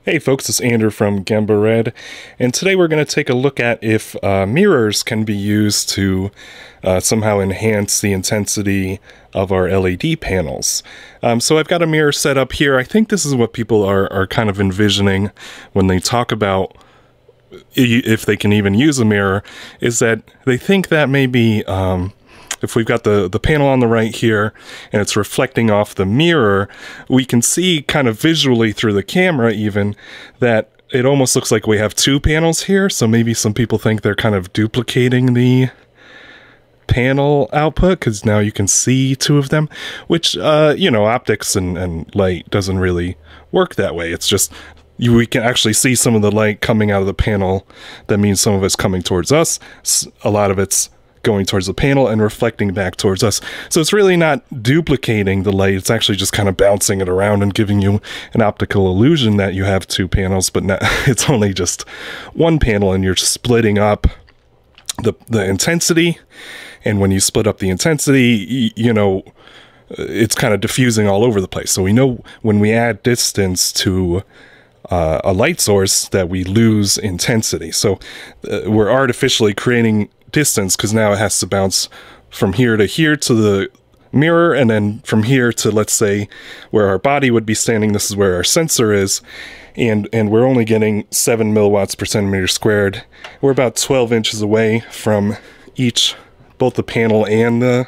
Hey folks, it's Andrew from Gemba Red, and today we're going to take a look at if mirrors can be used to somehow enhance the intensity of our LED panels. So I've got a mirror set up here. I think this is what people are kind of envisioning when they talk about if they can even use a mirror, is that they think that maybe if we've got the panel on the right here and it's reflecting off the mirror, we can see kind of visually through the camera even that it almost looks like we have two panels here. So maybe some people think they're kind of duplicating the panel output because now you can see two of them, which, you know, optics and light doesn't really work that way. It's just we can actually see some of the light coming out of the panel. That means some of it's coming towards us. A lot of it's going towards the panel and reflecting back towards us. So it's really not duplicating the light. It's actually just kind of bouncing it around and giving you an optical illusion that you have two panels, but not, it's only just one panel, and you're splitting up the intensity. And when you split up the intensity, you know, it's kind of diffusing all over the place. So we know when we add distance to a light source that we lose intensity. So we're artificially creating distance because now it has to bounce from here to the mirror, and then from here to, let's say, where our body would be standing. This is where our sensor is, and we're only getting 7 milliwatts per centimeter squared. We're about 12 inches away from both the panel and the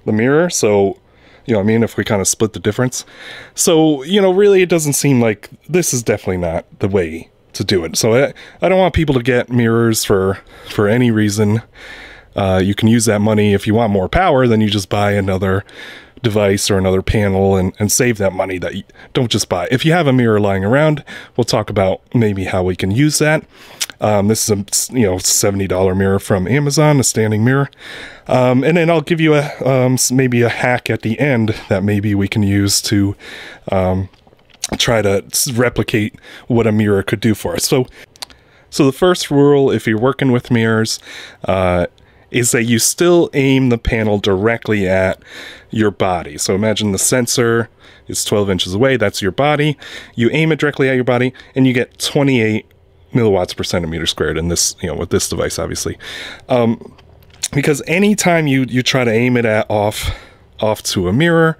mirror. So, you know what I mean, if we kind of split the difference. So, you know, really it doesn't seem like this is definitely not the way to do it. So I don't want people to get mirrors for any reason. You can use that money if you want more power, then you just buy another device or another panel and save that money. That you don't just buy. If you have a mirror lying around, we'll talk about maybe how we can use that. This is a $70 mirror from Amazon, a standing mirror. And then I'll give you maybe a hack at the end that maybe we can use to try to replicate what a mirror could do for us. So the first rule, if you're working with mirrors, is that you still aim the panel directly at your body. So imagine the sensor is 12 inches away. That's your body. You aim it directly at your body, and you get 28 milliwatts per centimeter squared in this, you know, with this device, obviously. Because anytime you try to aim it off to a mirror,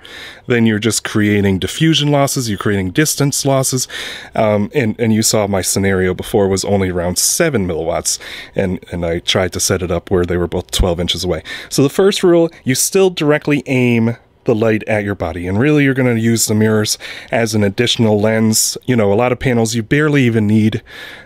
then you're just creating diffusion losses, you're creating distance losses, and you saw my scenario before was only around 7 milliwatts, and I tried to set it up where they were both 12 inches away. So the first rule, you still directly aim the light at your body, and really you're going to use the mirrors as an additional lens. You know, a lot of panels you barely even need,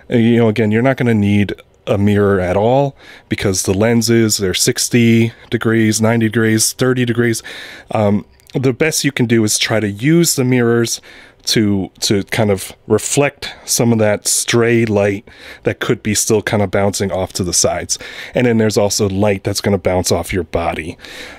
you know, again, you're not going to need a mirror at all because the lenses, they're 60 degrees, 90 degrees, 30 degrees. The best you can do is try to use the mirrors to kind of reflect some of that stray light that could be still kind of bouncing off to the sides. And then there's also light that's going to bounce off your body.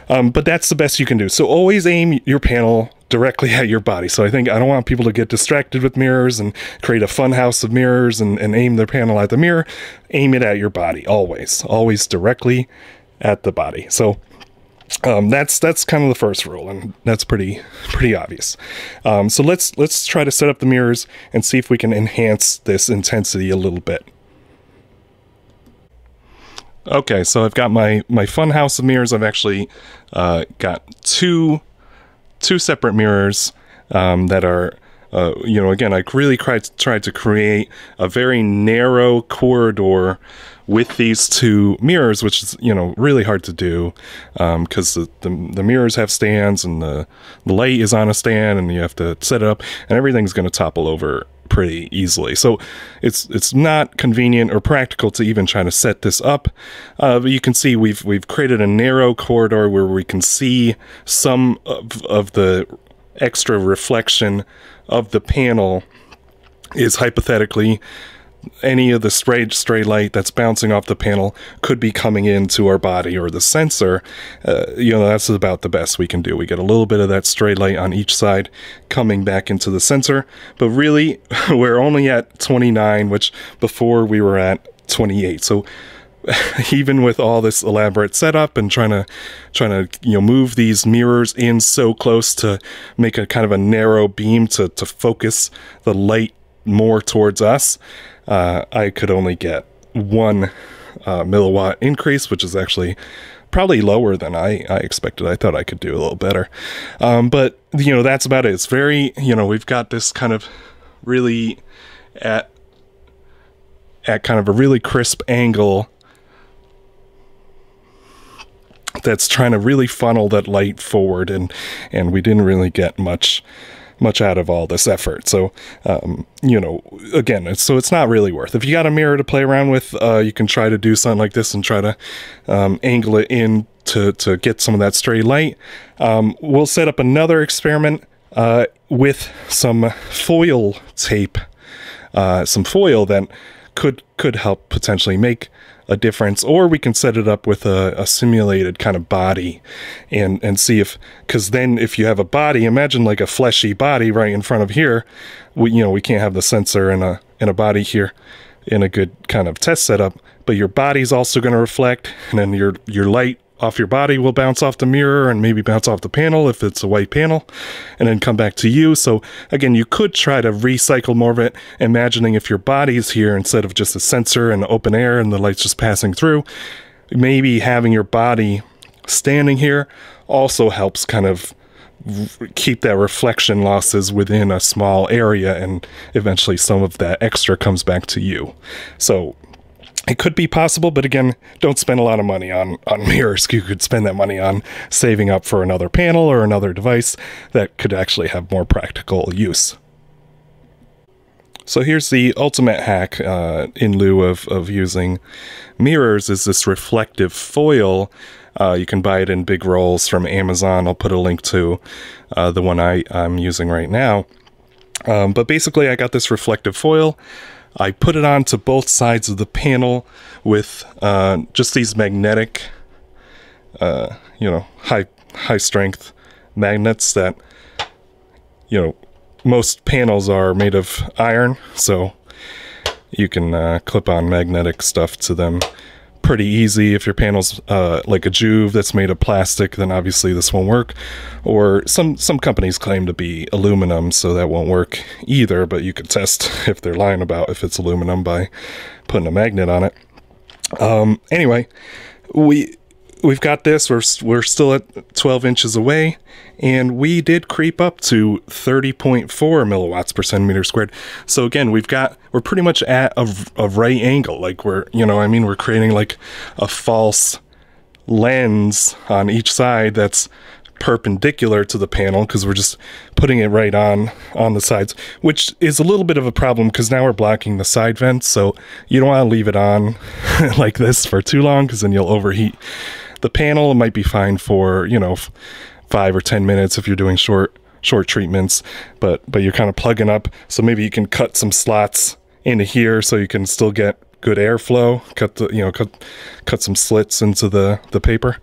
But that's the best you can do. So always aim your panel directly at your body. So I don't want people to get distracted with mirrors and create a fun house of mirrors and aim their panel at the mirror. Aim it at your body, always directly at the body. So that's kind of the first rule, and that's pretty obvious. So let's try to set up the mirrors and see if we can enhance this intensity a little bit. Okay, so I've got my fun house of mirrors. I've actually got two separate mirrors that are, you know, again, I really tried to create a very narrow corridor with these two mirrors, which is, you know, really hard to do because the mirrors have stands and the light is on a stand and you have to set it up and everything's going to topple over pretty easily. So it's not convenient or practical to even try to set this up. But you can see we've created a narrow corridor where we can see some of the extra reflection of the panel is hypothetically any of the stray light that's bouncing off the panel could be coming into our body or the sensor. You know, that's about the best we can do. We get a little bit of that stray light on each side coming back into the sensor, but really we're only at 29, which before we were at 28. So even with all this elaborate setup and trying to you know, move these mirrors in so close to make a kind of a narrow beam to focus the light more towards us, I could only get 1 milliwatt increase, which is actually probably lower than I expected. I thought I could do a little better. But, you know, that's about it. It's very, you know, we've got this kind of really at kind of a really crisp angle that's trying to really funnel that light forward, and we didn't really get much out of all this effort. So, you know, again, it's not really worth. If you got a mirror to play around with, you can try to do something like this and try to angle it in to get some of that stray light. We'll set up another experiment with some foil tape, some foil that could help potentially make a difference, or we can set it up with a simulated kind of body and see if, because then if you have a body, imagine like a fleshy body right in front of here, we can't have the sensor in a body here in a good kind of test setup, but your body's also going to reflect, and then your light off your body will bounce off the mirror and maybe bounce off the panel if it's a white panel, and then come back to you. So again, you could try to recycle more of it, imagining if your body's here instead of just a sensor and open air and the light's just passing through, maybe having your body standing here also helps kind of keep that reflection losses within a small area, and eventually some of that extra comes back to you. So it could be possible, but again, don't spend a lot of money on mirrors. You could spend that money on saving up for another panel or another device that could actually have more practical use. So here's the ultimate hack in lieu of using mirrors, is this reflective foil. You can buy it in big rolls from Amazon. I'll put a link to the one I'm using right now. But basically, I got this reflective foil. I put it onto both sides of the panel with just these magnetic, high strength magnets that, most panels are made of iron, so you can clip on magnetic stuff to them pretty easy. If your panel's like a Juve that's made of plastic, then obviously this won't work. Or some companies claim to be aluminum, so that won't work either, but you could test if they're lying about if it's aluminum by putting a magnet on it. Anyway, we've got this. We're still at 12 inches away, and we did creep up to 30.4 milliwatts per centimeter squared. So again, we're pretty much at a right angle. Like we're creating like a false lens on each side that's perpendicular to the panel, because we're just putting it right on the sides, which is a little bit of a problem because now we're blocking the side vents. So you don't want to leave it on like this for too long, because then you'll overheat the panel. It might be fine for 5 or 10 minutes if you're doing short treatments, but you're kind of plugging up. So maybe you can cut some slots into here so you can still get good airflow. Cut some slits into the paper.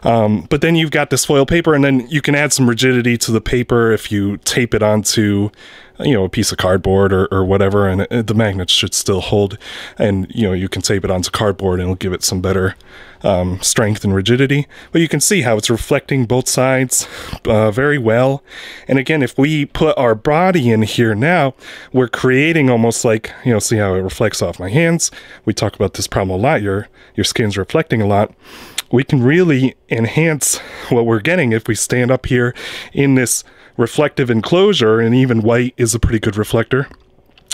But then you've got this foil paper, and then you can add some rigidity to the paper if you tape it onto a piece of cardboard or whatever, and the magnets should still hold. And you can tape it onto cardboard and it'll give it some better strength and rigidity. But you can see how it's reflecting both sides very well. And again, if we put our body in here now, we're creating almost like, see how it reflects off my hands. We talk about this problem a lot. Your skin's reflecting a lot. We can really enhance what we're getting if we stand up here in this reflective enclosure, and even white is a pretty good reflector.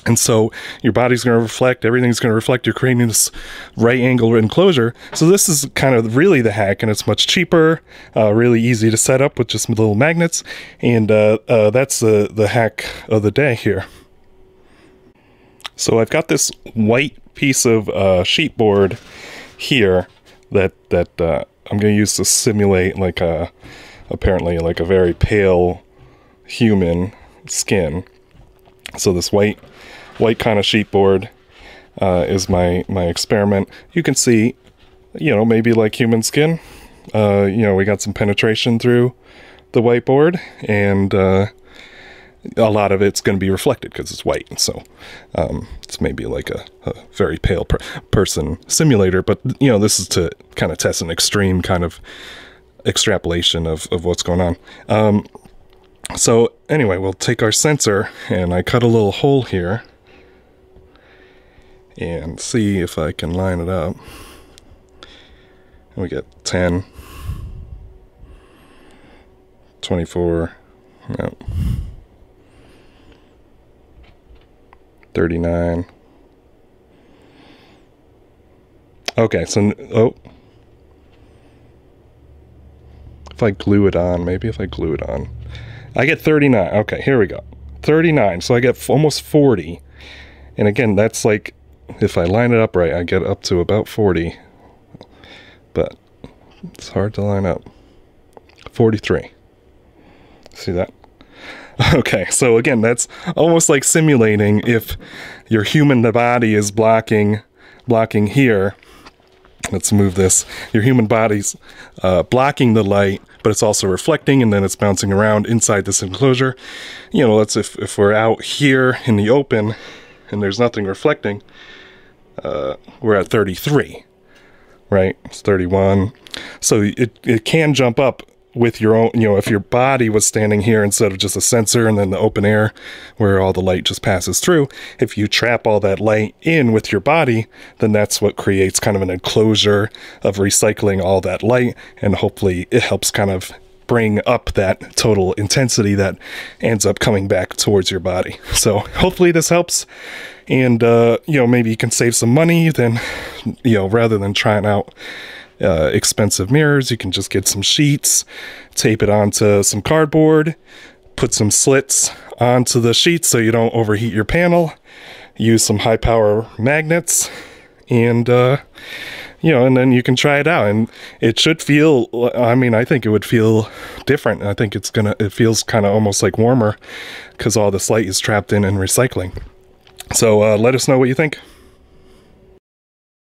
And so your body's going to reflect, everything's going to reflect. You're creating this right angle enclosure. So this is kind of really the hack, and it's much cheaper, really easy to set up with just little magnets. And that's the hack of the day here. So I've got this white piece of sheet board here that I'm going to use to simulate apparently like a very pale human skin. So this white kind of sheet board is my experiment. You can see, maybe like human skin. We got some penetration through the whiteboard, and a lot of it's going to be reflected because it's white. So it's maybe like a very pale person simulator, but this is to kind of test an extreme kind of extrapolation of what's going on. So anyway, we'll take our sensor, and I cut a little hole here and see if I can line it up. And we get 10, 24, no, 39. Okay, so, oh. If I glue it on, maybe if I glue it on. I get 39. Okay, here we go. 39, so I get almost 40. And again, that's like, if I line it up right, I get up to about 40. But it's hard to line up. 43. See that? Okay, so again, that's almost like simulating if your human body is blocking here. Let's move this. Your human body's blocking the light, but it's also reflecting, and then it's bouncing around inside this enclosure. You know, let's if we're out here in the open and there's nothing reflecting, we're at 33, right? It's 31. So it can jump up with your own, you know, if your body was standing here instead of just a sensor and then the open air where all the light just passes through, if you trap all that light in with your body, then that's what creates kind of an enclosure of recycling all that light, and hopefully it helps kind of bring up that total intensity that ends up coming back towards your body. So hopefully this helps, and you know, maybe you can save some money then, you know, rather than trying out expensive mirrors. You can just get some sheets, tape it onto some cardboard, put some slits onto the sheets so you don't overheat your panel, use some high power magnets, and you know, and then you can try it out, and it should feel, I mean, I think it would feel different. I think it feels kind of almost like warmer because all this light is trapped in and recycling. So let us know what you think.